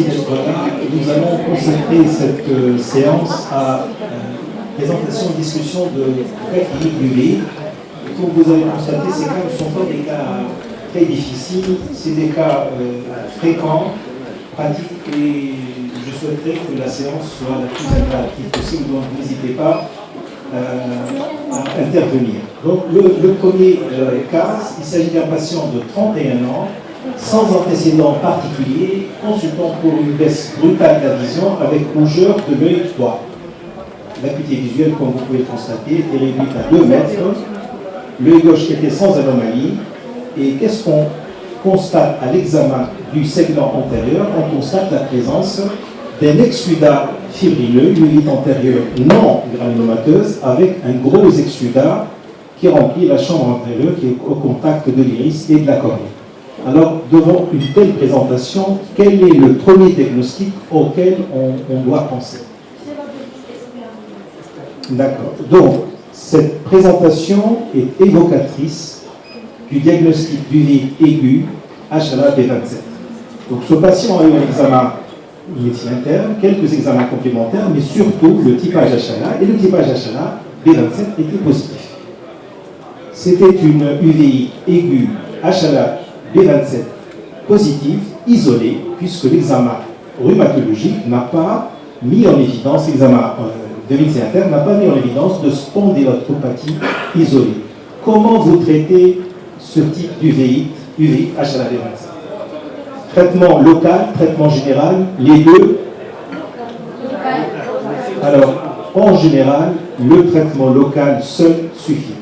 merci d'être là. Nous allons consacrer cette séance à présentation et discussion de cas cliniques UV. Comme vous avez constaté, ces cas ne sont pas des cas très difficiles, c'est des cas fréquents, pratiques, et je souhaiterais que la séance soit la plus interactive possible, donc n'hésitez pas à intervenir. Donc le premier cas, il s'agit d'un patient de 31 ans, sans antécédent particulier, consultant pour une baisse brutale de la vision avec rougeur de l'œil droit. L'acuité visuelle, comme vous pouvez le constater, est réduite à 2 mètres. L'œil gauche était sans anomalie. Et qu'est-ce qu'on constate à l'examen du segment antérieur? On constate la présence d'un exsudat fibrineux, une uvite antérieure non granulomateuse, avec un gros exsudat qui remplit la chambre antérieure, qui est au contact de l'iris et de la cornée. Alors, devant une telle présentation, quel est le premier diagnostic auquel on doit penser? D'accord. Donc, cette présentation est évocatrice du diagnostic d'uvite aiguë HLA-B27. Donc, ce patient a eu un examen médecine interne, quelques examens complémentaires, mais surtout le typage HLA, et le typage HLA-B27 était positif. C'était une UVI aiguë HLA-B27 positive, isolée, puisque l'examen rhumatologique n'a pas mis en évidence, l'examen de médecine interne n'a pas mis en évidence de spondyloarthropathie isolée. Comment vous traitez ce type d'UVI HLA-B27? Traitement local, traitement général, les deux? Alors, en général, le traitement local seul suffit.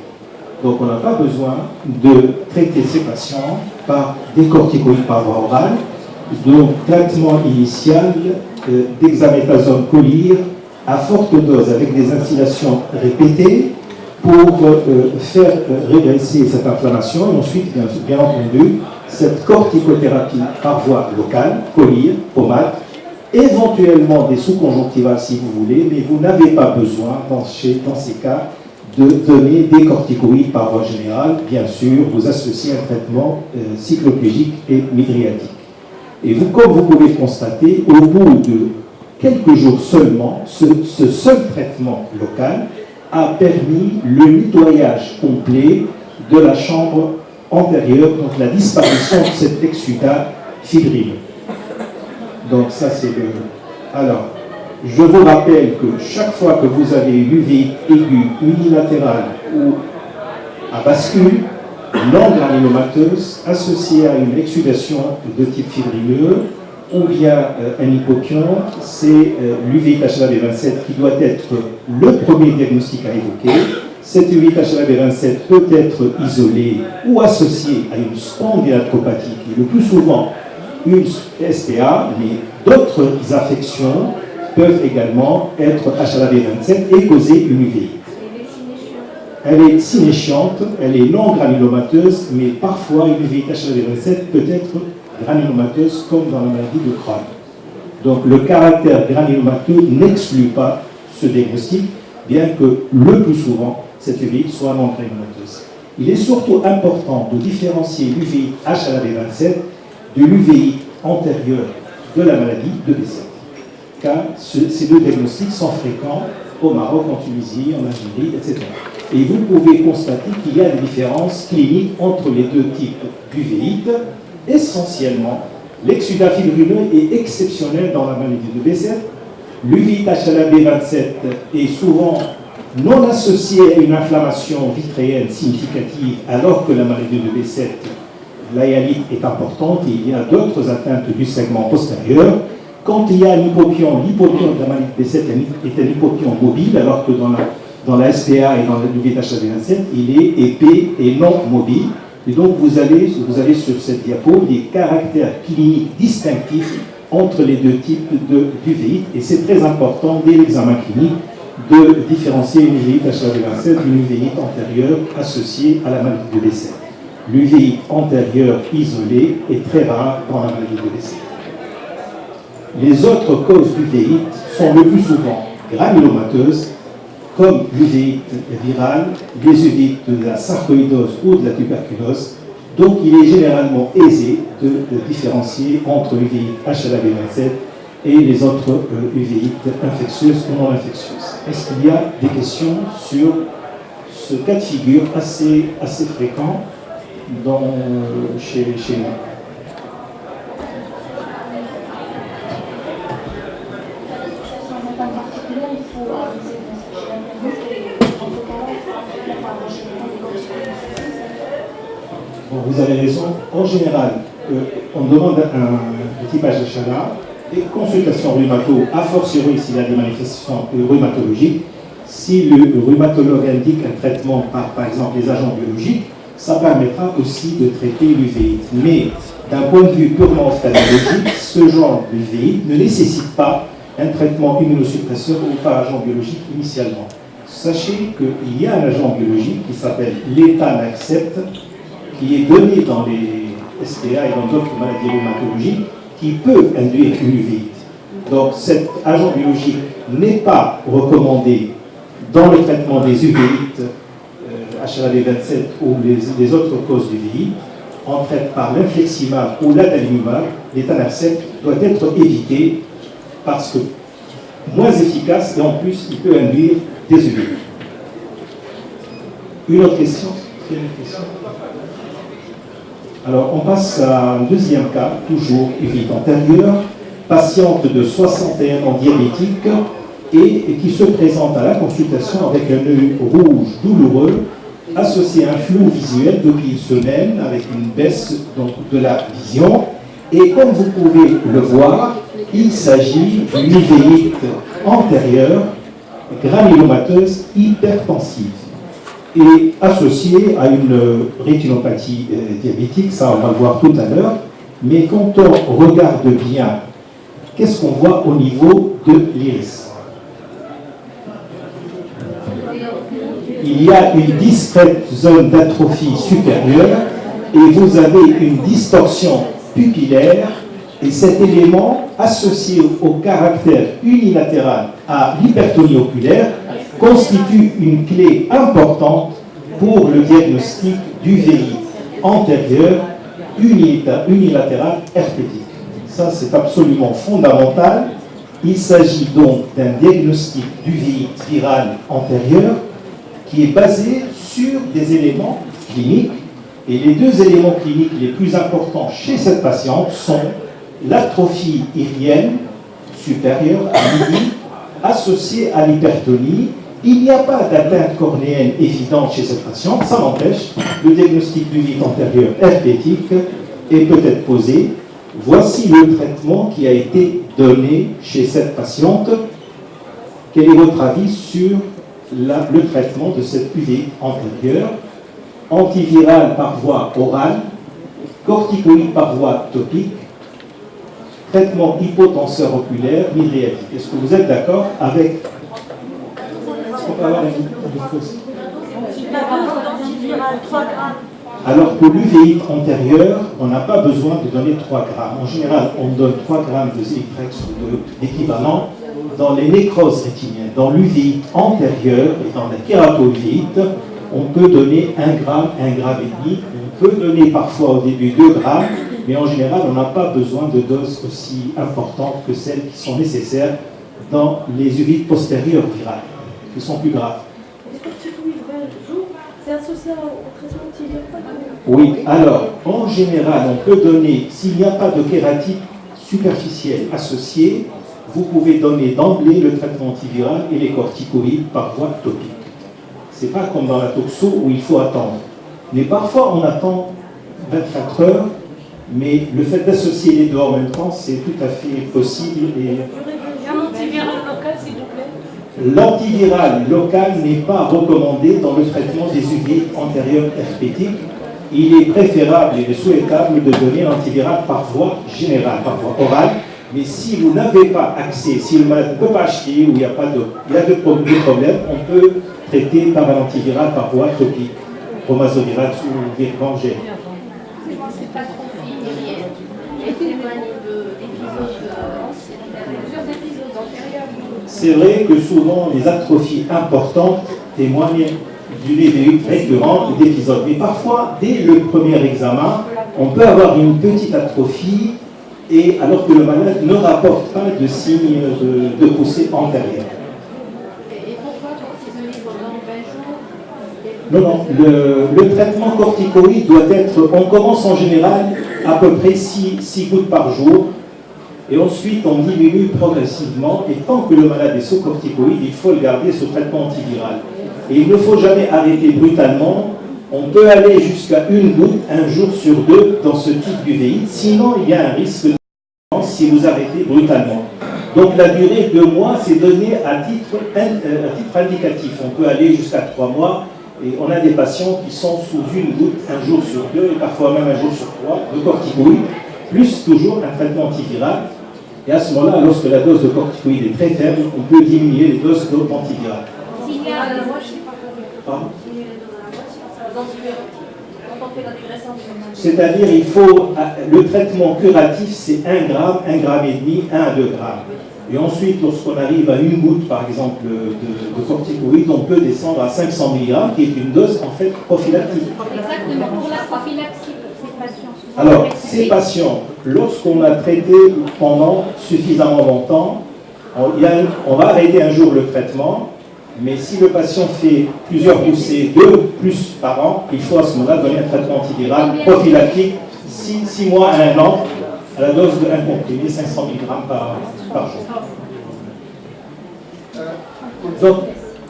Donc, on n'a pas besoin de traiter ces patients par des corticoïdes par voie orale. Donc, traitement initial d'hexaméthasone choline à forte dose avec des instillations répétées pour faire régresser cette inflammation. Et ensuite, bien entendu, cette corticothérapie par voie locale, choline, pommade, éventuellement des sous-conjonctivales si vous voulez, mais vous n'avez pas besoin, dans ces cas, de donner des corticoïdes par voie générale. Bien sûr, vous associez un traitement cycloplégique et mydriatique. Et vous, comme vous pouvez le constater, au bout de quelques jours seulement, ce seul traitement local a permis le nettoyage complet de la chambre antérieure, donc la disparition de cet exsudat fibrineux. Donc ça c'est le... Alors, je vous rappelle que chaque fois que vous avez une uvite aiguë unilatérale ou à bascule, non granulomateuse, associée à une exsudation de type fibrineux, ou bien un hypopion, c'est l'uvite HLA-B27 qui doit être le premier diagnostic à évoquer. Cette uvite HLA-B27 peut être isolée ou associée à une spondyloarthropathie, qui est le plus souvent une SPA, mais d'autres affections peuvent également être HLA-B27 et causer une uvite. Elle est synéchiante, elle est non granulomateuse, mais parfois une uvite HLA-B27 peut être granulomateuse comme dans la maladie de Crohn. Donc le caractère granulomateux n'exclut pas ce diagnostic, bien que le plus souvent, cette uvite soit non granulomateuse. Il est surtout important de différencier l'uvite HLA-B27 de l'uvite antérieure de la maladie de Bessette, car ces deux diagnostics sont fréquents au Maroc, en Tunisie, en Algérie, etc. Et vous pouvez constater qu'il y a des différences cliniques entre les deux types d'uvite. Essentiellement, l'exsudat fibrineux est exceptionnel dans la maladie de Bessette. L'uvite HLA-B27 est souvent non associée à une inflammation vitréenne significative, alors que la maladie de Bessette, la hyalite est importante et il y a d'autres atteintes du segment postérieur. Quand il y a un hypopion, l'hypopion de la maladie de Bessette est un hypopion mobile, alors que dans la SPA et dans l'uvite HLA-B27, il est épais et non mobile. Et donc, vous avez sur cette diapo des caractères cliniques distinctifs entre les deux types d'uvite. Et c'est très important, dès l'examen clinique, de différencier une uvite HLA-B27 d'une uvite antérieure associée à la maladie de Bessette. L'uvite antérieure isolée est très rare dans la maladie de Bessette. Les autres causes d'uvite sont le plus souvent granulomateuses, comme l'uvite virale, les uvites de la sarcoïdose ou de la tuberculose, Donc il est généralement aisé de différencier entre l'uvéite HLA-B27 et les autres uvéites infectieuses ou non infectieuses. Est-ce qu'il y a des questions sur ce cas de figure assez fréquent chez nous? Bon, vous avez raison. En général, on demande un typage HLA, des consultations rhumato, a fortiori s'il y a des manifestations rhumatologiques. Si le rhumatologue indique un traitement par exemple les agents biologiques, ça permettra aussi de traiter l'uvéite. Mais d'un point de vue purement ophtalmologique, ce genre d'uvéite ne nécessite pas un traitement immunosuppresseur ou par agent biologique initialement. Sachez qu'il y a un agent biologique qui s'appelle l'étanercept, qui est donné dans les SPA et dans d'autres maladies rhumatologiques, qui peut induire une uvéite. Donc cet agent biologique n'est pas recommandé dans le traitement des uvéites HLA-B27 ou les autres causes d'uvéite. On traite par l'infliximab ou l'adalimumab. L'étanercept doit être évité parce que moins efficace et en plus il peut induire des uvéites. Une autre question? Alors, on passe à un deuxième cas, toujours uvite antérieure, patiente de 61 ans diabétique et qui se présente à la consultation avec un œil rouge douloureux associé à un flou visuel depuis une semaine avec une baisse donc, de la vision. Et comme vous pouvez le voir, il s'agit d'une uvéite antérieure granulomateuse hypertensive et associée à une rétinopathie diabétique, ça on va le voir tout à l'heure, mais quand on regarde bien, qu'est-ce qu'on voit au niveau de l'iris? Il y a une discrète zone d'atrophie supérieure et vous avez une distorsion pupillaire et cet élément associé au caractère unilatéral à l'hypertonie oculaire constitue une clé importante pour le diagnostic d'uvéite antérieure unilatérale herpétique. Ça, c'est absolument fondamental. Il s'agit donc d'un diagnostic d'uvéite virale antérieure qui est basé sur des éléments cliniques. Et les deux éléments cliniques les plus importants chez cette patiente sont l'atrophie irienne supérieure à midi associée à l'hypertonie. Il n'y a pas d'atteinte cornéenne évidente chez cette patiente, ça n'empêche, le diagnostic d'uvite antérieure herpétique est peut-être posé. Voici le traitement qui a été donné chez cette patiente. Quel est votre avis sur le traitement de cette uvite antérieure? Antiviral par voie orale, corticoïde par voie topique, traitement hypotenseur oculaire, mydriatique. Est-ce que vous êtes d'accord avec... Alors pour l'uvéite antérieure, on n'a pas besoin de donner 3 grammes. En général, on donne 3 grammes de Ziltrex ou d'équivalent dans les nécroses rétiniennes. Dans l'uvéite antérieure et dans la kératovéite, on peut donner 1 gramme, 1 gramme et demi. On peut donner parfois au début 2 grammes, mais en général, on n'a pas besoin de doses aussi importantes que celles qui sont nécessaires dans les uvéites postérieures virales, qui sont plus graves. C'est associé au traitement antiviral? Oui, alors, en général, on peut donner, s'il n'y a pas de kératite superficielle associée, vous pouvez donner d'emblée le traitement antiviral et les corticoïdes par voie topique. Ce n'est pas comme dans la toxo où il faut attendre. Mais parfois, on attend 24 heures, mais le fait d'associer les deux en même temps, c'est tout à fait possible. Un antiviral local, s'il vous plaît? L'antiviral local n'est pas recommandé dans le traitement des uvéites antérieures herpétiques. Il est préférable et souhaitable de donner l'antiviral par voie générale, par voie orale. Mais si vous n'avez pas accès, si le malade ne peut pas acheter ou il y a de problème, on peut traiter par un antiviral par voie topique, romazovirate ou virgangène. C'est vrai que souvent les atrophies importantes témoignent durée récurrente d'épisodes. Mais parfois, dès le premier examen, on peut avoir une petite atrophie, et alors que le malade ne rapporte pas de signes de poussée antérieure. Et pourquoi cortisone pendant 20 jours? Non, le traitement corticoïde doit être, on commence en général à peu près 6 gouttes par jour, et ensuite on diminue progressivement, et tant que le malade est sous corticoïde, il faut le garder sous traitement antiviral. Et il ne faut jamais arrêter brutalement. On peut aller jusqu'à 1 goutte, 1 jour sur 2 dans ce type d'uvéite, sinon il y a un risque de si vous arrêtez brutalement. Donc la durée de 2 mois, c'est donné à titre indicatif. On peut aller jusqu'à 3 mois, et on a des patients qui sont sous 1 goutte, 1 jour sur 2, et parfois même 1 jour sur 3, de corticoïdes, plus toujours un traitement antiviral. Et à ce moment-là, lorsque la dose de corticoïde est très faible, on peut diminuer les doses d'antivirales. S'il y a un mois, je ne sais pas Pardon ? C'est-à-dire, C'est-à-dire, il faut, le traitement curatif, c'est 1 gramme, 1,5 grammes, 1 à 2 grammes. Et ensuite, lorsqu'on arrive à 1 goutte, par exemple, de corticoïdes, on peut descendre à 500 mg, qui est une dose, en fait, prophylactique. exactement, pour la prophylaxie pour ces patients. Alors, ces patients, lorsqu'on a traité pendant suffisamment longtemps, on va arrêter un jour le traitement, mais si le patient fait plusieurs poussées, 2 ou plus par an, il faut à ce moment-là donner un traitement antiviral prophylactique 6 mois à 1 an à la dose de 1 comprimé, 500 mg par jour. Donc,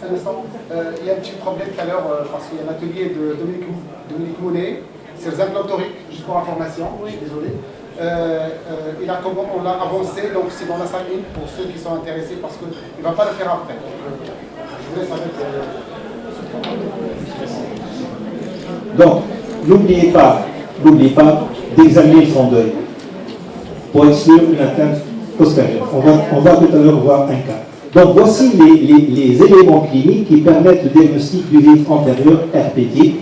un instant, il y a un petit problème tout à l'heure parce qu'il y a un atelier de Dominique Mounet sur les implants toriques, juste pour information, je suis désolé. On l'a avancé, donc c'est dans la salle 1 pour ceux qui sont intéressés parce qu'il ne va pas le faire après. Je vous laisse avec. Donc, n'oubliez pas d'examiner le fond d'œil pour exclure une atteinte postérieure. On va tout à l'heure voir un cas. Donc, voici les éléments cliniques qui permettent le diagnostic d'uvite antérieure herpétique.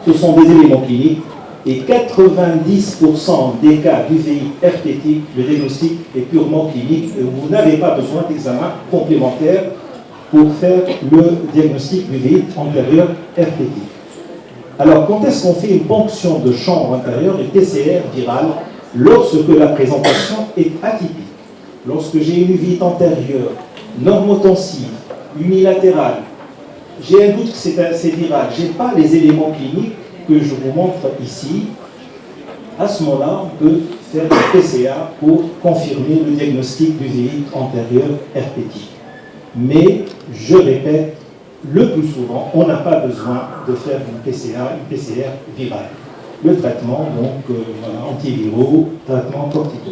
Ce sont des éléments cliniques et 90% des cas d'uvite herpétique, le diagnostic est purement clinique et vous n'avez pas besoin d'examen complémentaire pour faire le diagnostic d'uvite antérieure herpétique. Alors, quand est-ce qu'on fait une ponction de chambre intérieure et PCR virale? Lorsque la présentation est atypique. Lorsque j'ai une uvite antérieure normotensive, unilatérale, j'ai un doute que c'est viral, je n'ai pas les éléments cliniques que je vous montre ici, à ce moment-là, on peut faire un PCA pour confirmer le diagnostic d'uvite antérieure herpétique. Mais, je répète, le plus souvent, on n'a pas besoin de faire une PCA, une PCR virale. Le traitement, donc, voilà, antiviraux, traitement cortico.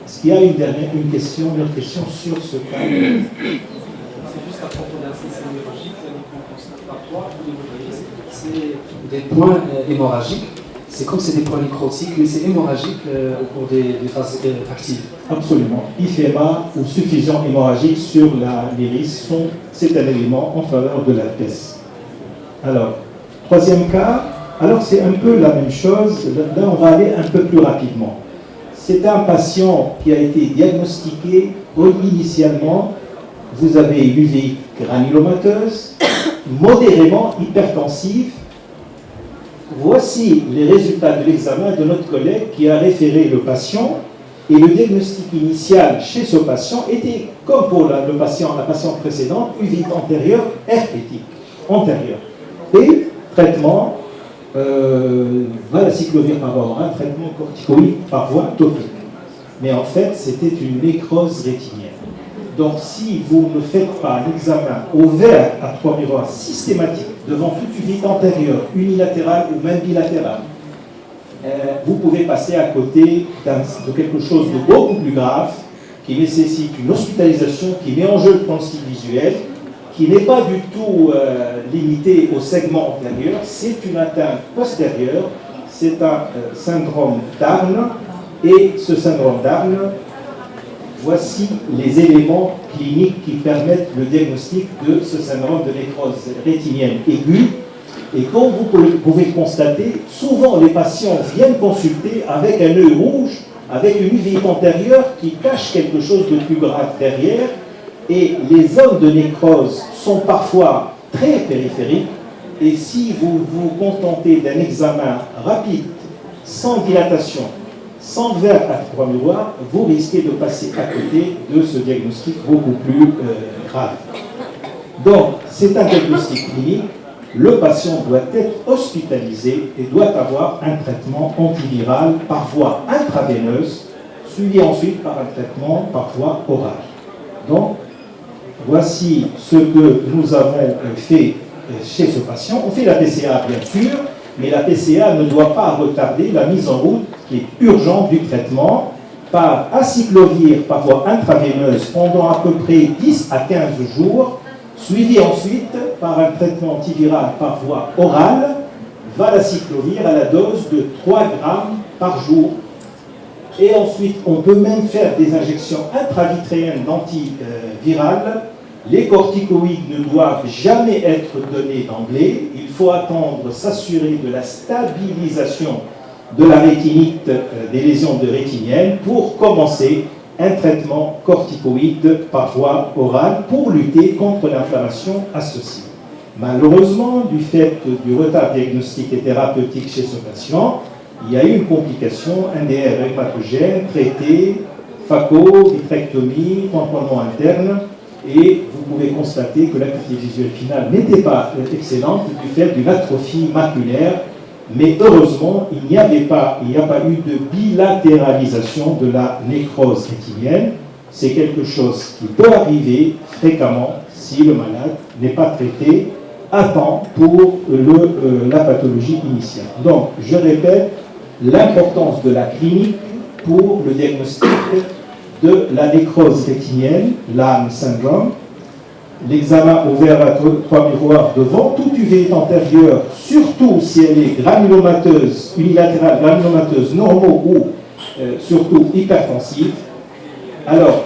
Est-ce qu'il y a une autre question sur ce cas? C'est juste à propos d'un cesse hémorragique, qu'on constate parfois, c'est des points hémorragiques. C'est comme c'est des points nécrotiques, mais c'est hémorragique au cours des phases actives. Absolument. Iféma ou suffusion hémorragique sur l'iris, c'est un élément en faveur de l'herpès. Alors, troisième cas, alors c'est un peu la même chose, là on va aller un peu plus rapidement. C'est un patient qui a été diagnostiqué initialement, vous avez une uvite granulomateuse, modérément hypertensive. Voici les résultats de l'examen de notre collègue qui a référé le patient, et le diagnostic initial chez ce patient était, comme pour la patiente précédente, uvite antérieure herpétique, antérieure. Et traitement, valacyclovir par voie orale, traitement corticoïde par voie topique. Mais en fait, c'était une nécrose rétinienne. Donc, si vous ne faites pas l'examen ouvert à 3 miroirs systématique devant toute uvite antérieure, unilatérale ou même bilatérale, vous pouvez passer à côté de quelque chose de beaucoup plus grave qui nécessite une hospitalisation, qui met en jeu le pronostic visuel, qui n'est pas du tout limité au segment antérieur, c'est une atteinte postérieure, c'est un syndrome d'Arne, et ce syndrome d'Arne, voici les éléments cliniques qui permettent le diagnostic de ce syndrome de nécrose rétinienne aiguë. Et comme vous pouvez le constater, souvent les patients viennent consulter avec un œil rouge, avec une uvite antérieure qui cache quelque chose de plus grave derrière, et les zones de nécrose sont parfois très périphérique. Et si vous vous contentez d'un examen rapide, sans dilatation, sans verre à 3 miroirs, vous risquez de passer à côté de ce diagnostic beaucoup plus grave. Donc, c'est un diagnostic clinique. Le patient doit être hospitalisé et doit avoir un traitement antiviral par voie intraveineuse, suivi ensuite par un traitement par voie orale. Donc, voici ce que nous avons fait chez ce patient. On fait la PCA, bien sûr, mais la PCA ne doit pas retarder la mise en route qui est urgente du traitement par acyclovir par voie intraveineuse pendant à peu près 10 à 15 jours, suivi ensuite par un traitement antiviral par voie orale, valacyclovir à la dose de 3 grammes par jour. Et ensuite, on peut même faire des injections intravitréennes d'antivirales. Les corticoïdes ne doivent jamais être donnés d'emblée. Il faut attendre, s'assurer de la stabilisation de la rétinite, des lésions de rétinienne, pour commencer un traitement corticoïde par voie orale pour lutter contre l'inflammation associée. Malheureusement, du fait du retard diagnostique et thérapeutique chez ce patient, il y a eu une complication, un DR rhumatogène, traité, phaco, vitrectomie, tamponnement interne, et vous pouvez constater que l'acuité visuelle finale n'était pas excellente du fait d'une atrophie maculaire, mais heureusement, il n'y a pas eu de bilatéralisation de la nécrose rétinienne. C'est quelque chose qui peut arriver fréquemment si le malade n'est pas traité à temps pour la pathologie initiale. Donc, je répète, l'importance de la clinique pour le diagnostic de la nécrose rétinienne, Lamb syndrome, l'examen au verre à 3 miroirs devant, toute uvée antérieure, surtout si elle est granulomateuse, unilatérale, granulomateuse, normaux ou surtout hypertensive. Alors,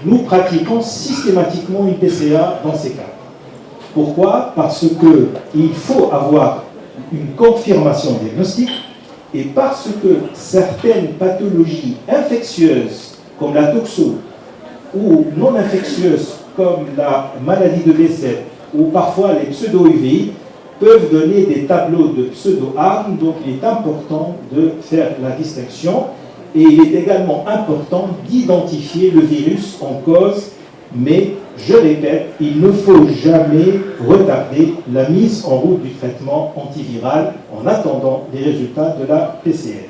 nous pratiquons systématiquement une PCA dans ces cas. Pourquoi? Parce qu'il faut avoir une confirmation diagnostique et parce que certaines pathologies infectieuses, comme la toxo, ou non infectieuses, comme la maladie de Bessel, ou parfois les pseudo-UVI, peuvent donner des tableaux de pseudo-armes, donc il est important de faire la distinction, et il est également important d'identifier le virus en cause, mais je répète, il ne faut jamais retarder la mise en route du traitement antiviral en attendant les résultats de la PCR.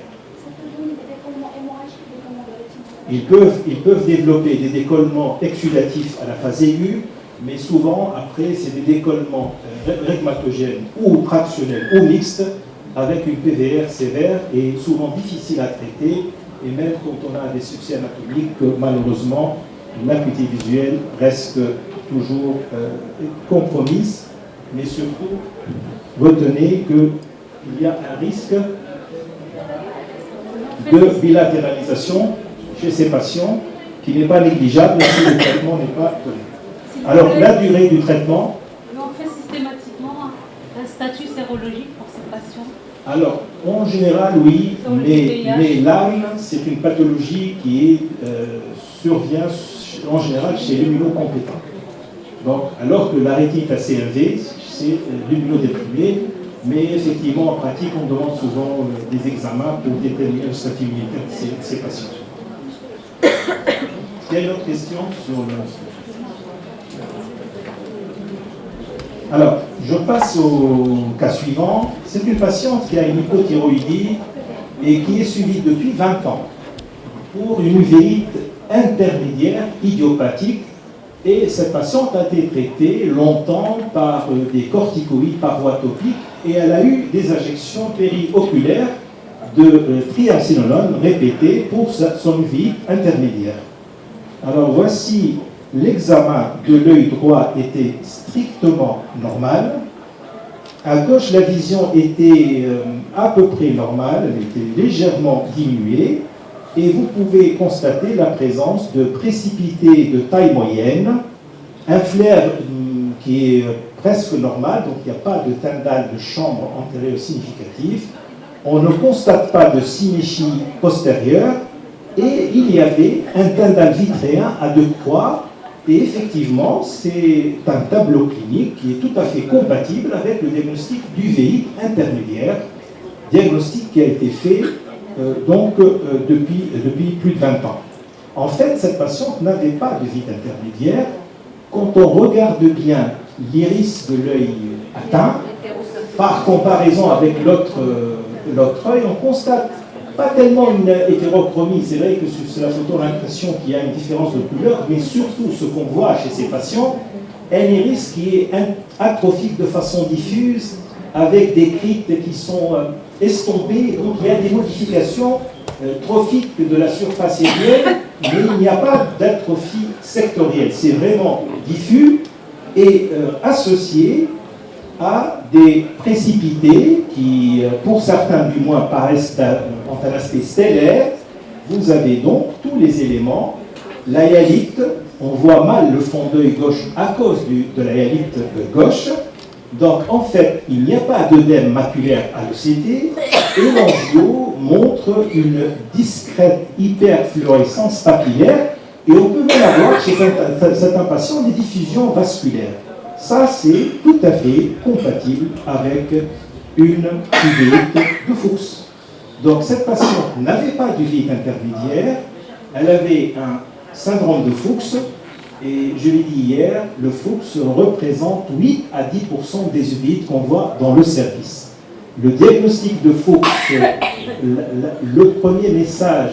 Ils peuvent développer des décollements exudatifs à la phase aiguë, mais souvent, après, c'est des décollements rhumatogènes ou tractionnels ou mixtes, avec une PVR sévère et souvent difficile à traiter, et même quand on a des succès anatomiques, malheureusement, l'acuité visuelle reste toujours compromise, mais surtout, retenez qu'il y a un risque de bilatéralisation chez ces patients qui n'est pas négligeable si le traitement n'est pas donné. Alors, la durée du traitement. On fait systématiquement un statut sérologique pour ces patients. Alors, en général, oui, mais Lyme, c'est une pathologie qui survient en général chez l'immunocompétent. Donc, alors que la rétine assez élevée, c'est l'immunodéprimé, mais effectivement, en pratique, on demande souvent des examens pour déterminer le statut immunitaire de ces patients. Est-ce qu'il y a une autre question sur le... Alors, je passe au cas suivant. C'est une patiente qui a une hypothyroïdie et qui est suivie depuis 20 ans pour une uvéite intermédiaire idiopathique. Et cette patiente a été traitée longtemps par des corticoïdes par voie topique et elle a eu des injections périoculaires de triamcinolone répétées pour son uvéite intermédiaire. Alors voici l'examen de l'œil droit était strictement normal. À gauche, la vision était à peu près normale, elle était légèrement diminuée. Et vous pouvez constater la présence de précipités de taille moyenne, un flair qui est presque normal, donc il n'y a pas de tyndale de chambre antérieure significative. On ne constate pas de symétrie postérieure et il y avait un tyndale vitréen à 2 croix Et effectivement, c'est un tableau clinique qui est tout à fait compatible avec le diagnostic d'UVI intermédiaire, diagnostic qui a été fait depuis plus de 20 ans. En fait, cette patiente n'avait pas de vide intermédiaire. Quand on regarde bien l'iris de l'œil atteint, par comparaison avec l'autre œil, on constate pas tellement une hétérochromie. C'est vrai que sur la photo, on a l'impression qu'il y a une différence de couleur, mais surtout ce qu'on voit chez ces patients, un iris qui est atrophique de façon diffuse, avec des crites qui sont estompées. Donc il y a des modifications trophiques de la surface ilienne, mais il n'y a pas d'atrophie sectorielle. C'est vraiment diffus et associé à des précipités qui, pour certains du moins, paraissent ont un aspect stellaire. Vous avez donc tous les éléments. La hyalite, on voit mal le fond d'œil gauche à cause de la hyalite gauche. Donc en fait, il n'y a pas d'œdème maculaire à l'OCT et l'angio montre une discrète hyperfluorescence papillaire et on peut même avoir chez certains patients des diffusions vasculaires. Ça, c'est tout à fait compatible avec une uvéite de Fuchs. Donc cette patiente n'avait pas d'uvite intermédiaire, elle avait un syndrome de Fuchs, et je l'ai dit hier, le Fuchs représente 8 à 10% des uvéites qu'on voit dans le service. Le diagnostic de Fuchs, le premier message,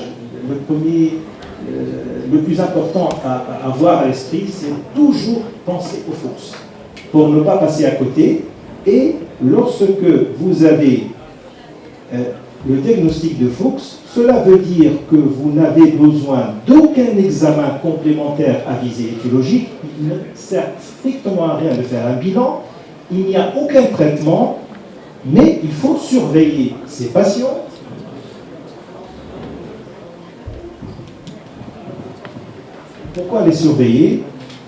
le plus important à avoir à l'esprit, c'est toujours penser au Fuchs, pour ne pas passer à côté. Et lorsque vous avez le diagnostic de Fuchs, cela veut dire que vous n'avez besoin d'aucun examen complémentaire à visée étiologique. Il ne sert strictement à rien de faire un bilan. Il n'y a aucun traitement, mais il faut surveiller ces patients. Pourquoi les surveiller?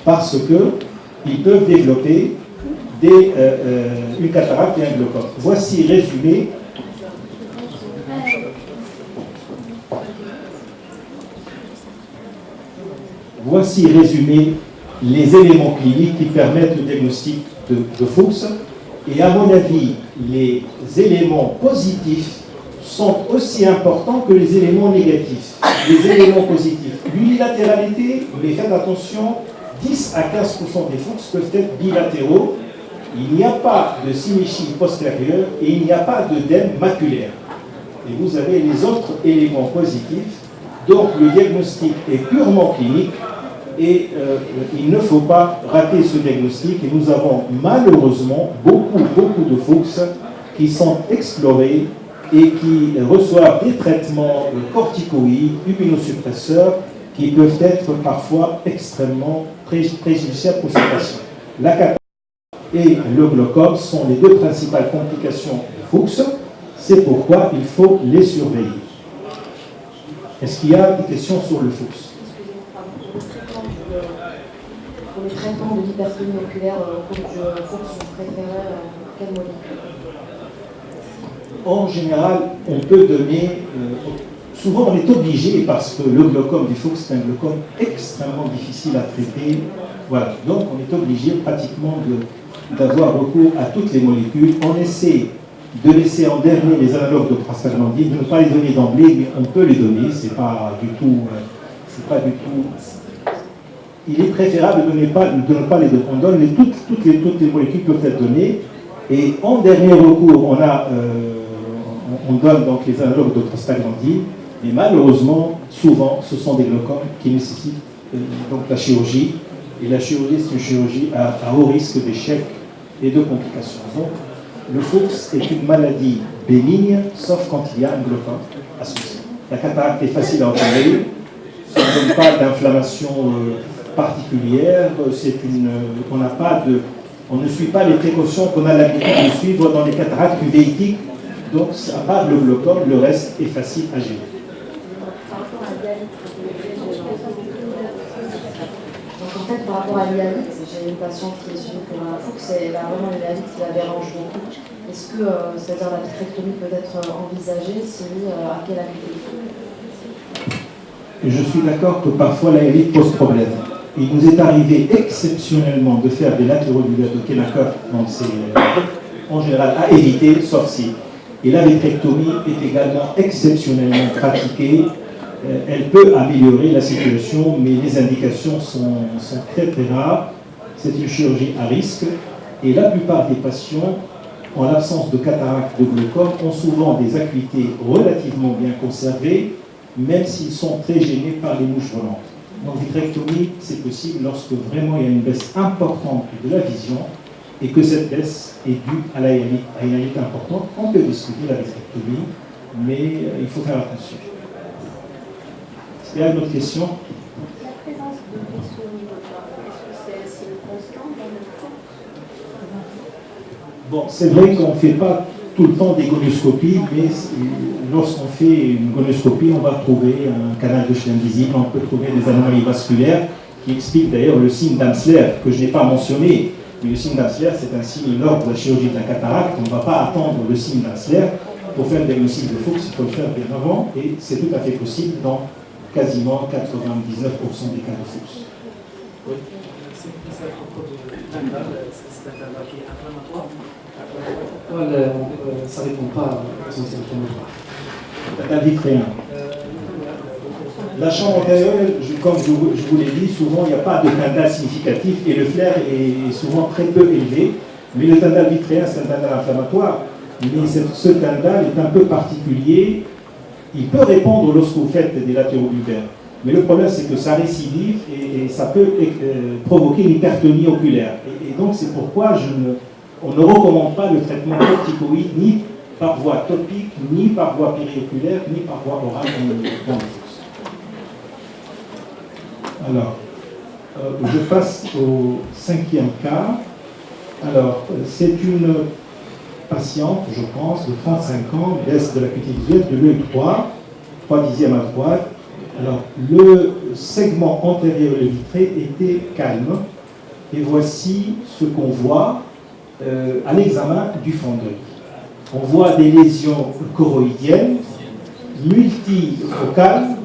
Parce qu'ils peuvent développer une cataracte et un glaucome. Voici résumé. Voici résumé les éléments cliniques qui permettent le diagnostic de Fuchs. Et à mon avis, les éléments positifs sont aussi importants que les éléments négatifs. Les éléments positifs, l'unilatéralité, mais faites attention, 10 à 15% des Fuchs peuvent être bilatéraux. Il n'y a pas de symétrie postérieure et il n'y a pas d'œdème maculaire. Et vous avez les autres éléments positifs. Donc le diagnostic est purement clinique et il ne faut pas rater ce diagnostic. Et nous avons malheureusement beaucoup de Fuchs qui sont explorés et qui reçoivent des traitements corticoïdes, immunosuppresseurs, qui peuvent être parfois extrêmement préjudiciables pour ces patients. La cataracte et le glaucome sont les deux principales complications de Fuchs. C'est pourquoi il faut les surveiller. Est-ce qu'il y a des questions sur le Fuchs? Pour les traitements de l'hypertonie oculaire au cours du Fuchs, vous préférez quelle molécule? En général, on peut donner... souvent, on est obligé, parce que le glaucome du Fuchs, c'est un glaucome extrêmement difficile à traiter. Voilà. Donc, on est obligé pratiquement d'avoir recours à toutes les molécules. On essaie de laisser en dernier les analogues de prostaglandine, de ne pas les donner d'emblée, mais on peut les donner. C'est pas du tout... Il est préférable de ne pas les donner. On donne toutes les molécules peuvent être données. Et en dernier recours, on donne donc les analogues de prostaglandine. Mais malheureusement, souvent, ce sont des glaucomes qui nécessitent donc la chirurgie. Et la chirurgie, c'est une chirurgie à haut risque d'échec et de complications. Donc, le Fuchs est une maladie bénigne, sauf quand il y a un glaucome associé. La cataracte est facile à opérer, ça ne donne pas d'inflammation particulière, on ne suit pas les précautions qu'on a l'habitude de suivre dans les cataractes uvéitiques. Donc, à part le glaucome, le reste est facile à gérer. Donc en fait, par rapport à l'hyalite, j'ai une patiente qui est suivie pour un Fuchs et elle a vraiment l'hyalite qui la dérange beaucoup. Est-ce que, c'est-à-dire la vitrectomie peut être envisagée si à quelle acuité? Je suis d'accord que parfois la hyalite pose problème. il nous est arrivé exceptionnellement de faire des latéraux du de Kenaka, donc c'est en général à éviter, sauf si. Et la vitrectomie est également exceptionnellement pratiquée. Elle peut améliorer la situation, mais les indications sont très très rares. C'est une chirurgie à risque. Et la plupart des patients, en l'absence de cataracte, de glaucome, ont souvent des acuités relativement bien conservées, même s'ils sont très gênés par les mouches volantes. Donc, vitrectomie, c'est possible lorsque vraiment il y a une baisse importante de la vision et que cette baisse est due à la hyalite importante. On peut discuter la vitrectomie, mais il faut faire attention. Est-ce qu'il y a une autre question? La présence de vaisseaux au niveau de l'orgue, est-ce que c'est un signe constant dans le temps? Bon, c'est vrai qu'on ne fait pas tout le temps des gonioscopies, mais lorsqu'on fait une gonioscopie, on va trouver un canal de chaîne visible, on peut trouver des anomalies vasculaires qui expliquent d'ailleurs le signe d'Amsler, que je n'ai pas mentionné. Mais le signe d'Amsler, c'est un signe lors de la chirurgie de la cataracte. On ne va pas attendre le signe d'Amsler pour faire le diagnostic de Fuchs, il faut le faire bien avant, et c'est tout à fait possible dans quasiment 99% des cas de Fuchs. Oui. C'est à propos de Tandal, c'est un Tandal qui est inflammatoire. Ça ne répond pas aux anti-inflammatoires. Tandal vitréen. La chambre antérieure, comme je vous l'ai dit, souvent il n'y a pas de tendal significatif et le flair est souvent très peu élevé. Mais le tendal vitréen, c'est un tendal inflammatoire. Mais ce tendal est un peu particulier. Il peut répondre lorsque vous faites des latéraux bulbaires. Mais le problème, c'est que ça récidive et ça peut provoquer une hypertonie oculaire. Et donc, c'est pourquoi on ne recommande pas le traitement corticoïde ni par voie topique, ni par voie périoculaire, ni par voie orale dans le Fuchs. Alors, je passe au 5e cas. Alors, c'est une patiente, je pense, de 35 ans, baisse de l'acuité visuelle de l'œil droit, 3/10 à droite. Alors, le segment antérieur et vitré était calme. Et voici ce qu'on voit à l'examen du fond d'œil. On voit des lésions choroïdiennes, multifocales,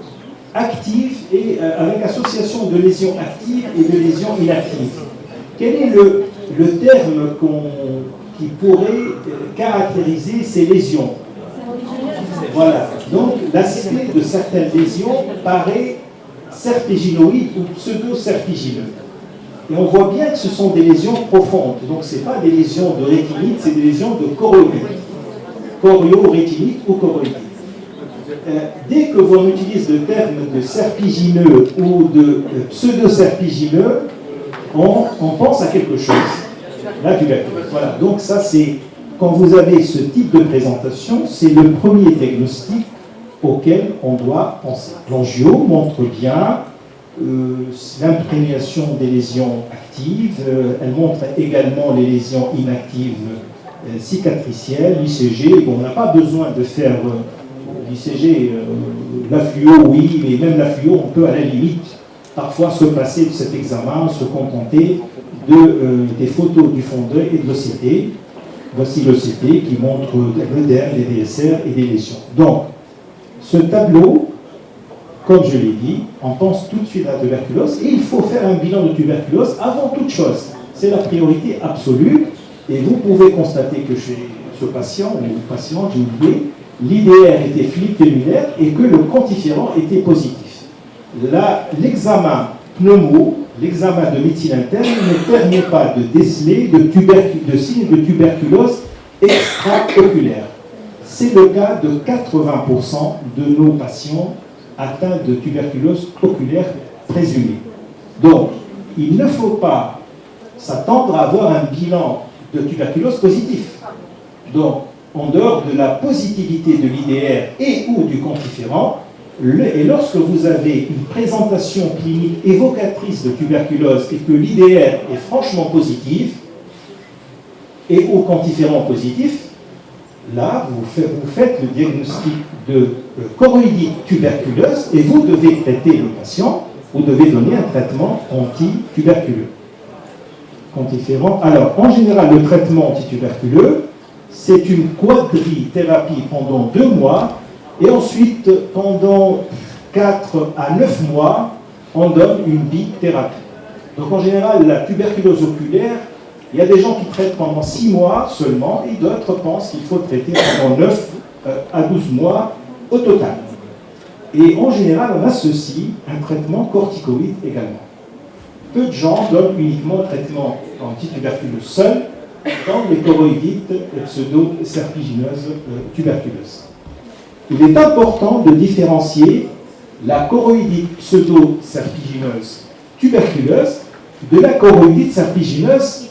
actives et avec association de lésions actives et de lésions inactives. Quel est le terme qui pourrait caractériser ces lésions? Voilà. Donc, l'aspect de certaines lésions paraît serpéginoïde ou pseudo-serpigineux. Et on voit bien que ce sont des lésions profondes. Donc, ce n'est pas des lésions de rétinite, c'est des lésions de choroïdite. Chorio-rétinite ou choroïdite. Dès que l'on utilise le terme de serpigineux ou de pseudo-serpigineux, on pense à quelque chose. La tuberculose. Voilà. Donc, ça, c'est. Quand vous avez ce type de présentation, c'est le premier diagnostic auquel on doit penser. L'angio montre bien l'imprégnation des lésions actives, elle montre également les lésions inactives cicatricielles, l'ICG. Bon, on n'a pas besoin de faire l'ICG, la fluo, oui, mais même la fluo, on peut à la limite parfois se passer de cet examen, se contenter des photos du fond d'œil et de l'OCT. Voici l'OCT qui montre l'œdème, les DSR et des lésions. Donc, ce tableau, comme je l'ai dit, on pense tout de suite à la tuberculose et il faut faire un bilan de tuberculose avant toute chose. C'est la priorité absolue et vous pouvez constater que chez ce patient ou patiente, j'ai oublié, l'IDR était fluide et que le quantifiant était positif. Là, l'examen pneumo, l'examen de médecine interne ne permet pas de déceler de signes de tuberculose extra-oculaire. C'est le cas de 80% de nos patients atteints de tuberculose oculaire présumée. Donc, il ne faut pas s'attendre à avoir un bilan de tuberculose positif. Donc, en dehors de la positivité de l'IDR et ou du quantifiant, et lorsque vous avez une présentation clinique évocatrice de tuberculose et que l'IDR est franchement positif et au quantifiant positif, là, vous faites le diagnostic de choroïdite tuberculeuse et vous devez traiter le patient, vous devez donner un traitement anti-tuberculeux. Quantifiant. Alors, en général, le traitement anti-tuberculeux, c'est une quadrithérapie pendant 2 mois. Et ensuite, pendant 4 à 9 mois, on donne une bithérapie. Donc en général, la tuberculose oculaire, il y a des gens qui traitent pendant 6 mois seulement, et d'autres pensent qu'il faut traiter pendant 9 à 12 mois au total. Et en général, on associe un traitement corticoïde également. Peu de gens donnent uniquement un traitement antituberculeux seul dans les choroïdites pseudo-serpigineuses tuberculeuses. Il est important de différencier la choroïdite pseudo-serpigineuse tuberculeuse de la choroïdite serpigineuse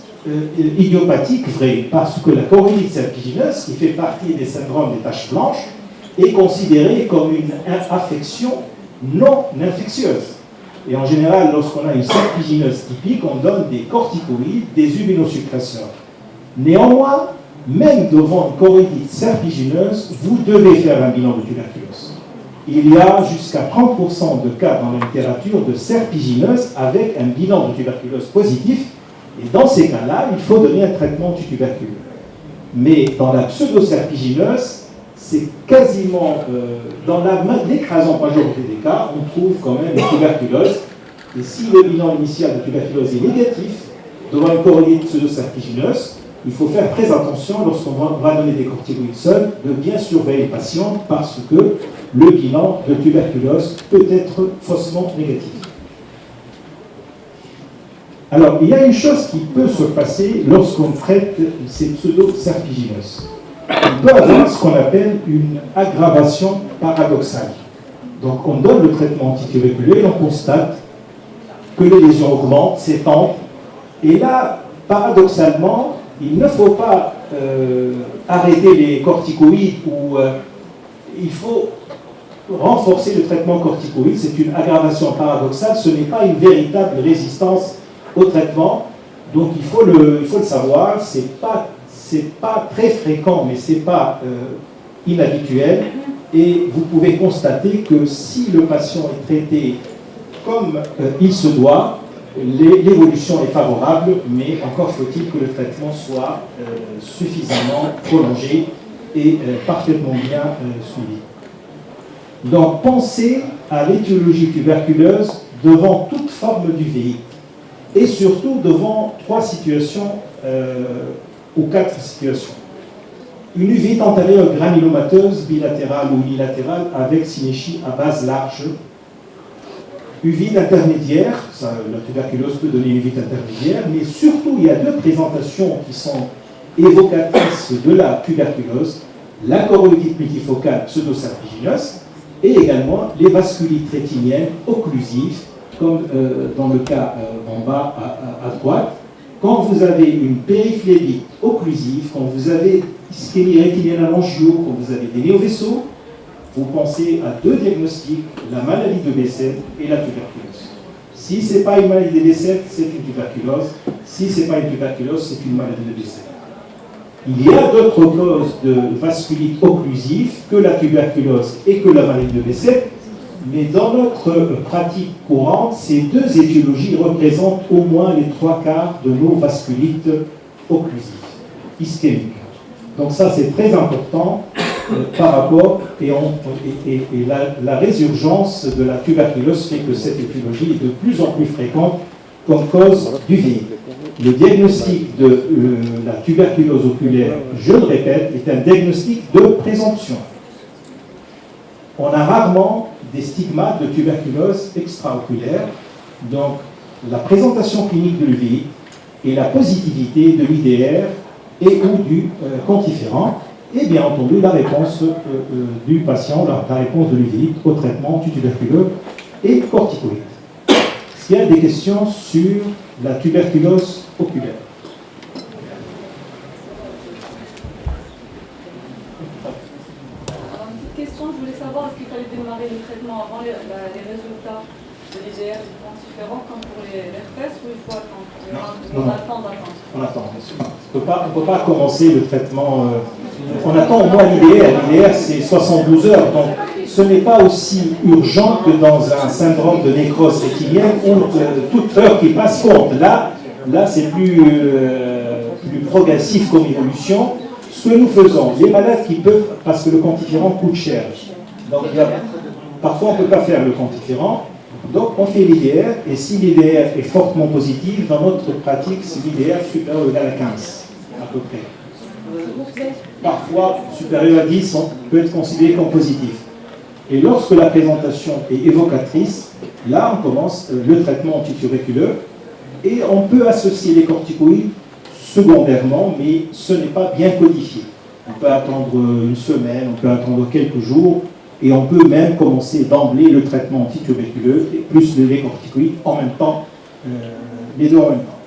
idiopathique vraie, parce que la choroïdite serpigineuse, qui fait partie des syndromes des taches blanches, est considérée comme une affection non infectieuse. Et en général, lorsqu'on a une serpigineuse typique, on donne des corticoïdes, des immunosuppresseurs. Néanmoins, même devant une choroïdite serpigineuse, vous devez faire un bilan de tuberculose. Il y a jusqu'à 30% de cas dans la littérature de serpigineuse avec un bilan de tuberculose positif. Et dans ces cas-là, il faut donner un traitement antituberculeux. Mais dans la pseudo-serpigineuse, c'est quasiment, dans l'écrasante majorité des cas, on trouve quand même une tuberculose. Et si le bilan initial de tuberculose est négatif, devant une choroïdite pseudo-serpigineuse, il faut faire très attention lorsqu'on va donner des corticoïdes seuls, de bien surveiller les patients parce que le bilan de tuberculose peut être faussement négatif. Alors, il y a une chose qui peut se passer lorsqu'on traite ces pseudo-serpigineuses. On peut avoir ce qu'on appelle une aggravation paradoxale. Donc, on donne le traitement antituberculeux et on constate que les lésions augmentent, s'étendent. Et là, paradoxalement, il ne faut pas arrêter les corticoïdes ou il faut renforcer le traitement corticoïde. C'est une aggravation paradoxale, ce n'est pas une véritable résistance au traitement. Donc il faut le savoir, c'est pas très fréquent, mais c'est pas inhabituel. Et vous pouvez constater que si le patient est traité comme il se doit, l'évolution est favorable, mais encore faut-il que le traitement soit suffisamment prolongé et parfaitement bien suivi. Donc, pensez à l'étiologie tuberculeuse devant toute forme d'uvée et surtout devant 3 situations ou 4 situations. Une uvite antérieure granulomateuse, bilatérale ou unilatérale avec synéchie à base large. Uvite intermédiaire, la tuberculose peut donner une uvite intermédiaire, mais surtout il y a 2 présentations qui sont évocatrices de la tuberculose, la choroïdite multifocale pseudo-serpigineuse et également les vasculites rétiniennes occlusives, comme dans le cas en bas à droite. Quand vous avez une périphlédite occlusive, quand vous avez ischémie rétinienne à l'angio, quand vous avez des néovaisseaux, vous pensez à 2 diagnostics, la maladie de Bessel et la tuberculose. Si ce n'est pas une maladie de Bessel, c'est une tuberculose. Si ce n'est pas une tuberculose, c'est une maladie de Bessel. Il y a d'autres causes de vasculite occlusive que la tuberculose et que la maladie de Bessel, mais dans notre pratique courante, ces 2 étiologies représentent au moins les 3/4 de nos vasculites occlusives, ischémiques. Donc ça, c'est très important par rapport, et la résurgence de la tuberculose fait que cette étiologie est de plus en plus fréquente comme cause d'UVI. Le diagnostic de la tuberculose oculaire, je le répète, est un diagnostic de présomption. On a rarement des stigmates de tuberculose extraoculaire, donc la présentation clinique de l'UVI et la positivité de l'IDR et ou du quantiférant, et bien entendu la réponse du patient, la réponse de l'UVI au traitement antituberculeux et corticoïde. Est-ce qu'il y a des questions sur la tuberculose oculaire? Alors, une petite question, je voulais savoir est-ce qu'il fallait démarrer le traitement avant les résultats de l'IGR du quantiférant comme pour les herpès ou il faut attendre? On attend. On ne peut pas commencer le traitement. On attend au moins l'IDR. L'IDR, c'est 72 heures. Donc, ce n'est pas aussi urgent que dans un syndrome de nécrose rétinienne où toute heure qui passe compte. Là c'est plus progressif comme évolution. Ce que nous faisons, les malades qui peuvent, parce que le quantiférant coûte cher. Donc, parfois, on ne peut pas faire le quantiférant. Donc on fait l'IDR, et si l'IDR est fortement positif, dans notre pratique, c'est l'IDR supérieur ou égal à 15, à peu près. Parfois, supérieur à 10, on peut être considéré comme positif. Et lorsque la présentation est évocatrice, là on commence le traitement antituberculeux, et on peut associer les corticoïdes secondairement, mais ce n'est pas bien codifié. On peut attendre une semaine, on peut attendre quelques jours, et on peut même commencer d'emblée le traitement antituberculeux et plus les corticoïdes en même temps, les deux en même temps.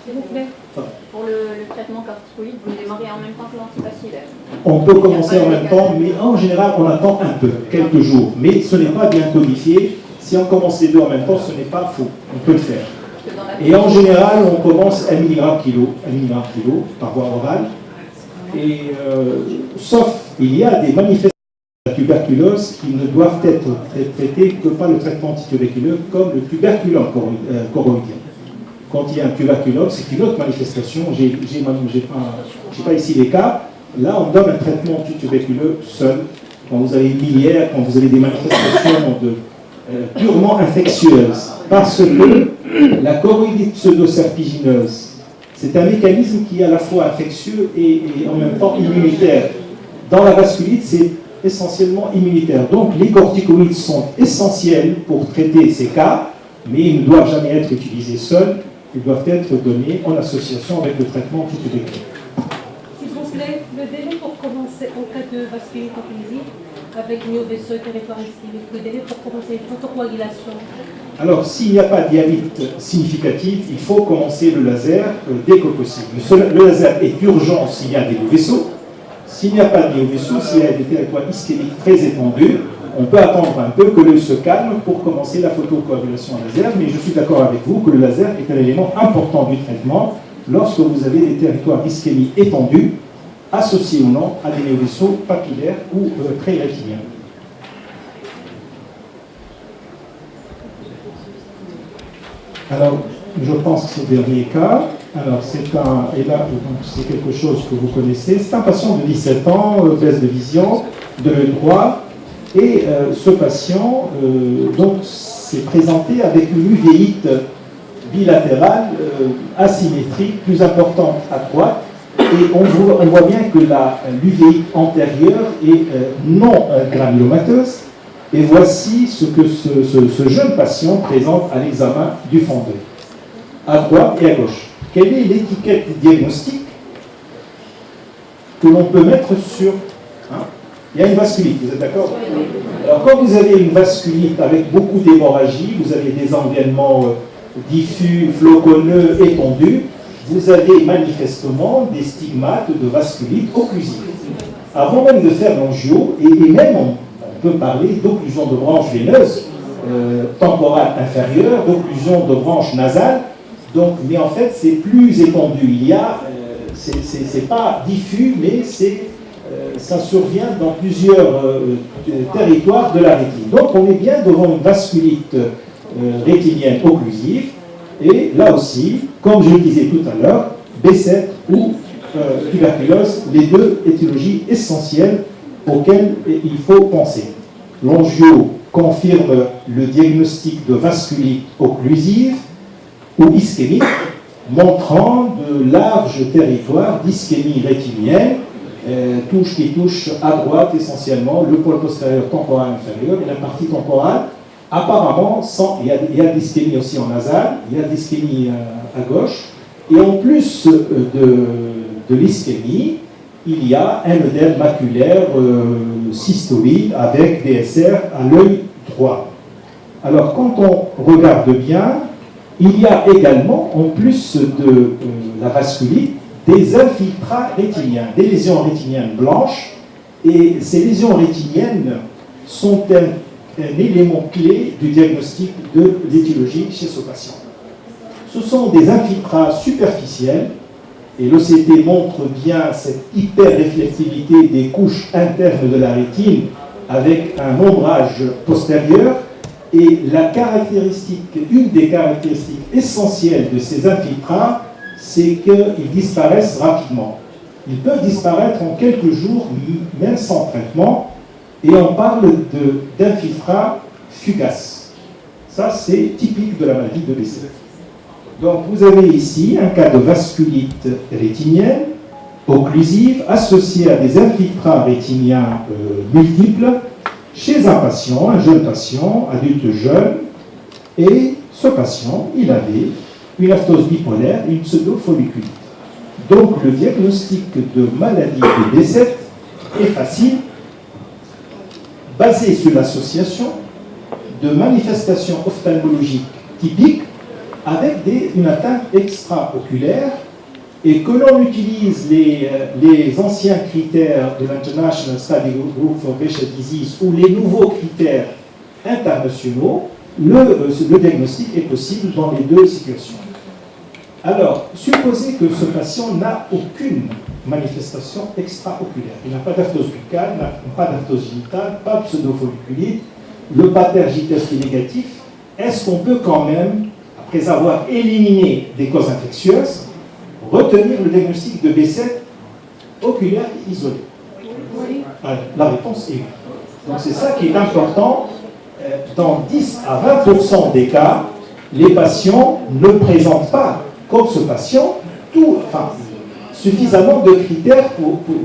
S'il vous plaît, pour le traitement corticoïde, vous démarrez en même temps que l'antibacillaire. On peut commencer en même temps, mais en général, on attend un peu, quelques jours. Mais ce n'est pas bien codifié. Si on commence les deux en même temps, ce n'est pas faux. On peut le faire. Et en général, on commence 1 mg kilo par voie orale. Et sauf, il y a des manifestations de la tuberculose qui ne doivent être traitées que par le traitement antituberculeux, comme le tuberculum choroïdien. Quand il y a un tuberculose, c'est une autre manifestation. Je n'ai pas ici les cas. Là, on donne un traitement antituberculeux seul. Quand vous avez une miliaire, quand vous avez des manifestations purement infectieuses. Parce que la choroïdite pseudoserpigineuse, c'est un mécanisme qui est à la fois infectieux et en même temps immunitaire. Dans la vasculite, c'est essentiellement immunitaire. Donc, les corticoïdes sont essentiels pour traiter ces cas, mais ils ne doivent jamais être utilisés seuls. Ils doivent être donnés en association avec le traitement antituberculeux. S'il vous plaît, le délai pour commencer en cas de vasculite occlusive avec néo-vaisseau et territoire ischémique, le délai pour commencer une photocoagulation. Alors, s'il n'y a pas de dialyte significatif, il faut commencer le laser dès que possible. Le laser est urgent s'il y a des néo-vaisseaux. S'il n'y a pas de néo-vaisseaux, s'il y a des territoires ischémiques très étendus, on peut attendre un peu que l'œil se calme pour commencer la photocoagulation à laser, mais je suis d'accord avec vous que le laser est un élément important du traitement lorsque vous avez des territoires d'ischémie étendus, associés ou non à des néo-vaisseaux papillaires ou très rétiniens. Alors, je pense que c'est le dernier cas. Alors, et là, c'est quelque chose que vous connaissez. C'est un patient de 17 ans, baisse de vision, de l'œil droit. Et ce patient donc s'est présenté avec une uvéite bilatérale asymétrique, plus importante à droite. Et on voit bien que l'uvéite antérieure est non granulomateuse. Et voici ce que ce jeune patient présente à l'examen du fond d'œil, à droite et à gauche. Quelle est l'étiquette diagnostique que l'on peut mettre sur... Il y a une vasculite, vous êtes d'accord? Alors, quand vous avez une vasculite avec beaucoup d'hémorragie, vous avez des environnements diffus, floconneux, étendus, vous avez manifestement des stigmates de vasculite occlusive. Avant même de faire l'angio, et même on peut parler d'occlusion de branche veineuse temporale inférieure, d'occlusion de branche nasale, donc, mais en fait c'est plus étendu. Il y a, c'est pas diffus, mais ça survient dans plusieurs territoires de la rétine. Donc on est bien devant une vasculite rétinienne occlusive, et là aussi, comme je le disais tout à l'heure, B7 ou tuberculose, les deux étiologies essentielles auxquelles il faut penser. L'angio confirme le diagnostic de vasculite occlusive ou ischémique, montrant de larges territoires d'ischémie rétinienne, qui touche à droite essentiellement le pôle postérieur temporal inférieur et la partie temporale. Apparemment, il y a de l'ischémie aussi en nasal, il y a de l'ischémie à gauche, et en plus de l'ischémie, il y a un œdème maculaire cystoïde avec DSR à l'œil droit. Alors, quand on regarde bien, il y a également, en plus de la vasculite, des infiltrats rétiniens, des lésions rétiniennes blanches, et ces lésions rétiniennes sont un élément clé du diagnostic de l'étiologie chez ce patient. Ce sont des infiltrats superficiels, et l'OCT montre bien cette hyperréflectivité des couches internes de la rétine avec un ombrage postérieur, et une des caractéristiques essentielles de ces infiltrats, c'est qu'ils disparaissent rapidement. Ils peuvent disparaître en quelques jours, même sans traitement, et on parle d'infiltrats fugaces. Ça, c'est typique de la maladie de B7. Donc, vous avez ici un cas de vasculite rétinienne, occlusive, associée à des infiltrats rétiniens multiples, chez un patient, un jeune patient, adulte jeune, et ce patient, il avait une aphthose bipolaire et une pseudofolliculite. Donc, le diagnostic de maladie de B7 est facile, basé sur l'association de manifestations ophtalmologiques typiques avec une atteinte extra-oculaire, et que l'on utilise les anciens critères de l'International Study Group for Visual Disease ou les nouveaux critères internationaux, le diagnostic est possible dans les deux situations. Alors, supposez que ce patient n'a aucune manifestation extra-oculaire. Il n'a pas d'aphthose buccale, n'a pas d'aphthose génitale, pas de pseudofolliculite, le pater-J-test est négatif. Est-ce qu'on peut quand même, après avoir éliminé des causes infectieuses, retenir le diagnostic de B7 oculaire isolé? Oui. La réponse est oui. Donc c'est ça qui est important. Dans 10 à 20% des cas, les patients ne présentent pas, comme ce patient, suffisamment de critères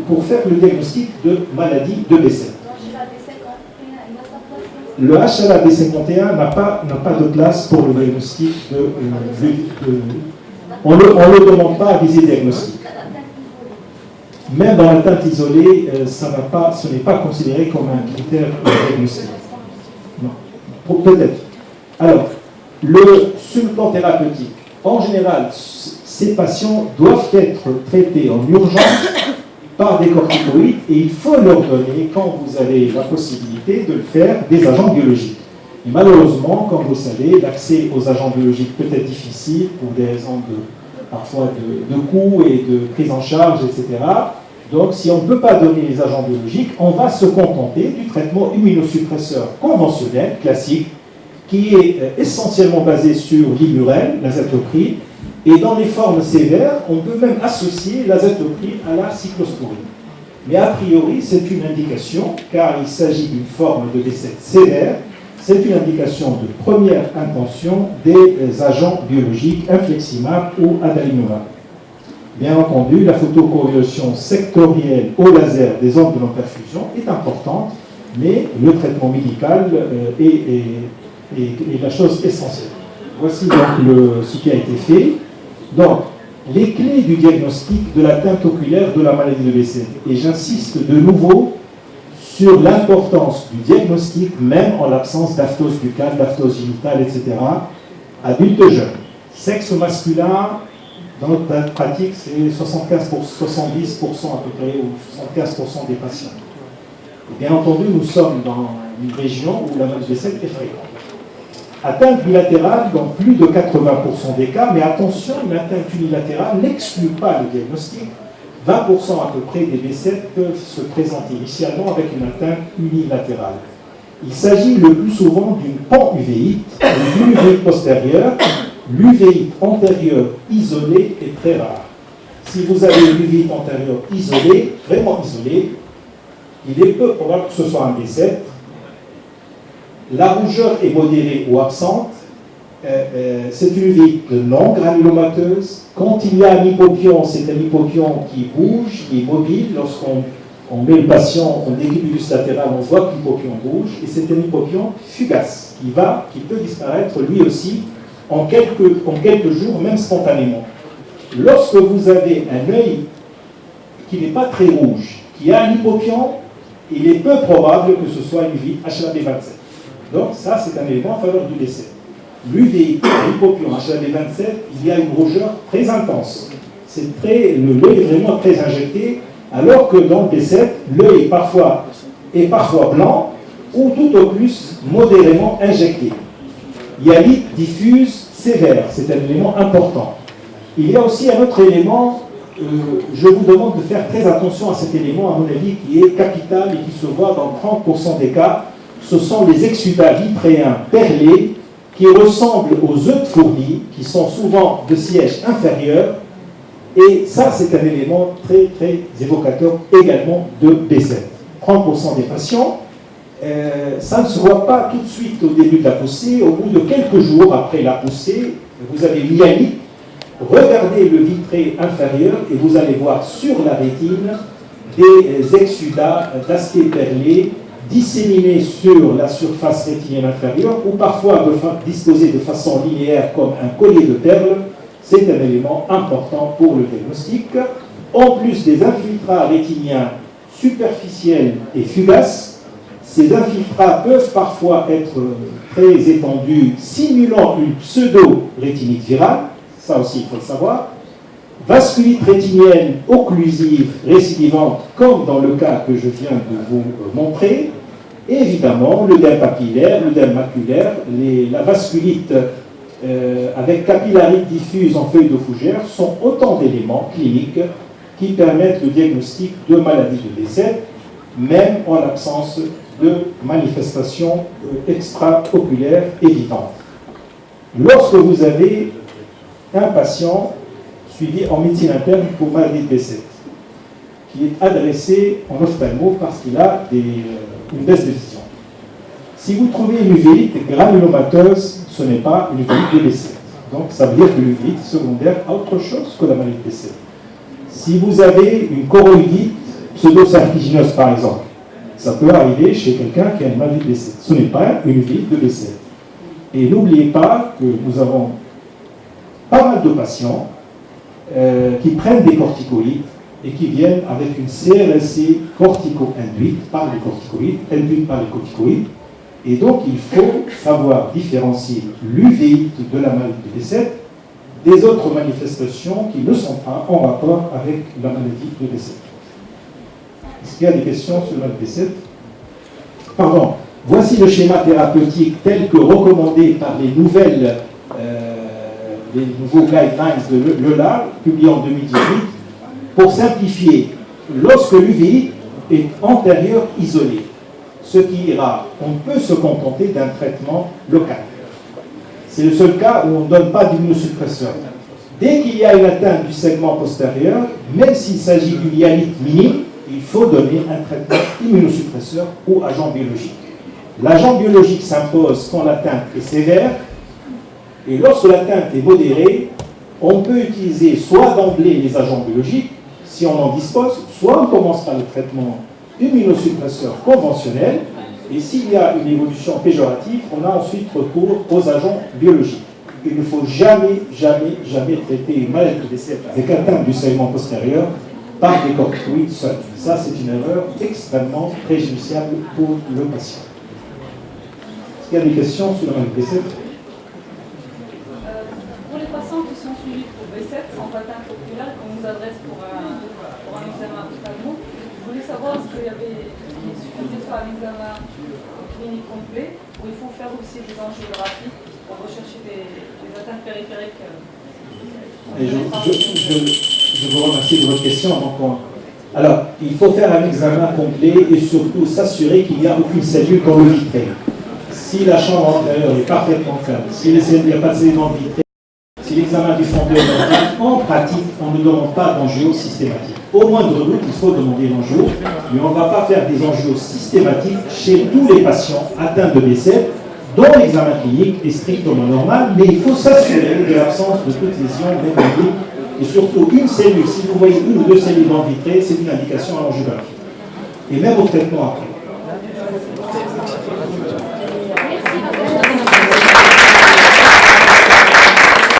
pour faire le diagnostic de maladie de B7. Le HLA-B51 n'a pas de place pour le diagnostic on ne le demande pas à viser diagnostic. Même dans l'atteinte isolée, ce n'est pas considéré comme un critère diagnostique. Non. Peut-être. Alors, sur le plan thérapeutique, en général, ces patients doivent être traités en urgence par des corticoïdes et il faut leur donner, quand vous avez la possibilité de le faire, des agents biologiques. Et malheureusement, comme vous savez, l'accès aux agents biologiques peut être difficile pour des raisons parfois de coûts et de prise en charge, etc. Donc, si on ne peut pas donner les agents biologiques, on va se contenter du traitement immunosuppresseur conventionnel, classique, qui est essentiellement basé sur l'imurène, l'azathoprine, et dans les formes sévères, on peut même associer l'azathoprine à la cyclosporine. Mais a priori, c'est une indication, car il s'agit d'une forme de B7 sévère, c'est une indication de première intention des agents biologiques infliximab ou adalimumab. Bien entendu, la photocoagulation sectorielle au laser des ondes de non-perfusion est importante, mais le traitement médical est la chose essentielle. Voici donc ce qui a été fait. Donc, les clés du diagnostic de l'atteinte oculaire de la maladie de B7. Et j'insiste de nouveau sur l'importance du diagnostic, même en l'absence d'aphthose buccale, d'aphthose génitale, etc., adultes jeunes. Sexe masculin, dans notre pratique, c'est 70% à peu près, ou 75% des patients. Et bien entendu, nous sommes dans une région où la maladie de B7 est fréquente. Atteinte bilatérale dans plus de 80% des cas, mais attention, une atteinte unilatérale n'exclut pas le diagnostic. 20% à peu près des B7 peuvent se présenter initialement avec une atteinte unilatérale. Il s'agit le plus souvent d'une pan-uvéite, d'une uvéite postérieure. L'uvéite antérieure isolée est très rare. Si vous avez une uvéite antérieure isolée, vraiment isolée, il est peu probable que ce soit un B7. La rougeur est modérée ou absente. C'est une uvéite non granulomateuse. Quand il y a un hypopion, c'est un hypopion qui bouge, qui est mobile. Lorsqu'on met le patient en décubitus latéral, on voit que l'hypopion bouge. Et c'est un hypopion fugace qui peut disparaître lui aussi en quelques jours, même spontanément. Lorsque vous avez un œil qui n'est pas très rouge, qui a un hypopion, il est peu probable que ce soit une uvéite HLA-B27. Donc ça, c'est un élément en faveur du décès. L'uvéite, l'hypopion HLA-B27, il y a une rougeur très intense. L'œil est vraiment très injecté, alors que dans le B7, l'œil est parfois blanc, ou tout au plus modérément injecté. Hyalite diffuse sévère, c'est un élément important. Il y a aussi un autre élément, je vous demande de faire très attention à cet élément, à mon avis, qui est capital et qui se voit dans 30% des cas. Ce sont les exsudats vitréens perlés qui ressemblent aux œufs de fourmi, qui sont souvent de siège inférieur. Et ça, c'est un élément très, très évocateur également de B7. 30% des patients ça ne se voit pas tout de suite au début de la poussée. Au bout de quelques jours après la poussée, vous avez l'hyalite. Regardez le vitré inférieur et vous allez voir sur la rétine des exsudats d'acier perlé disséminés sur la surface rétinienne inférieure ou parfois disposés de façon linéaire comme un collier de perles. C'est un élément important pour le diagnostic. En plus des infiltrats rétiniens superficiels et fugaces, ces infiltrats peuvent parfois être très étendus, simulant une pseudo-rétinite virale. Ça aussi, il faut le savoir. Vasculite rétinienne occlusive récidivante, comme dans le cas que je viens de vous montrer. Et évidemment, l'œdème papillaire, l'œdème maculaire, la vasculite avec capillarite diffuse en feuille de fougère sont autant d'éléments cliniques qui permettent le diagnostic de maladie de décès, même en l'absence de manifestations extra-oculaires évidentes. Lorsque vous avez un patient suivi en médecine interne pour maladie de B7, qui est adressé en ophtalmo parce qu'il a une baisse de vision. Si vous trouvez une uvulite granulomateuse, ce n'est pas une uvulite de B7. Donc ça veut dire que l'uvulite secondaire a autre chose que la maladie de B7. Si vous avez une choroïdite pseudo-serpigineuse par exemple, ça peut arriver chez quelqu'un qui a une maladie de B7. Ce n'est pas une uvulite de B7. Et n'oubliez pas que nous avons pas mal de patients qui prennent des corticoïdes et qui viennent avec une CRSC cortico-induite par les corticoïdes, induite par les corticoïdes. Et donc, il faut savoir différencier l'uvéite de la maladie de B7 des autres manifestations qui ne sont pas en rapport avec la maladie de B7. Est-ce qu'il y a des questions sur la maladie de B7? Pardon. Voici le schéma thérapeutique tel que recommandé par les nouveaux guidelines de l'EULAR, publiés en 2018, pour simplifier, lorsque l'uvéite est antérieure isolée, ce qui ira, on peut se contenter d'un traitement local. C'est le seul cas où on ne donne pas d'immunosuppresseur. Dès qu'il y a une atteinte du segment postérieur, même s'il s'agit d'une hyalite minime, il faut donner un traitement immunosuppresseur ou agent biologique. L'agent biologique s'impose quand l'atteinte est sévère, et lorsque l'atteinte est modérée, on peut utiliser soit d'emblée les agents biologiques, si on en dispose, soit on commence par le traitement immunosuppresseur conventionnel, et s'il y a une évolution péjorative, on a ensuite recours aux agents biologiques. Il ne faut jamais traiter une maladie de décès avec atteinte du segment postérieur par des corticoïdes seuls. Ça, c'est une erreur extrêmement préjudiciable pour le patient. Est-ce qu'il y a des questions sur la maladie de décès? Pour les patients qui sont suivis pour B7 sans atteinte oculaire, qu'on nous adresse pour un examen ophtalmo, je voulais savoir ce qu'il suffisait de faire un examen clinique complet, ou il faut faire aussi des angiographies pour rechercher des atteintes périphériques. Et je vous remercie de votre question. Alors, il faut faire un examen complet et surtout s'assurer qu'il n'y a aucune cellule dans le vitré. Si la chambre antérieure est parfaitement ferme, s'il n'y a pas de cellule dans le vitré, si l'examen du fond de l'œil, en pratique, on ne demande pas d'angio systématique. Au moindre doute, il faut demander l'angio, mais on ne va pas faire des angios systématiques chez tous les patients atteints de B7, dont l'examen clinique est strictement normal, mais il faut s'assurer de l'absence de toute lésion mécanique et surtout une cellule. Si vous voyez une ou deux cellules dans le vitré, c'est une indication à l'angiographie. Et même au traitement après.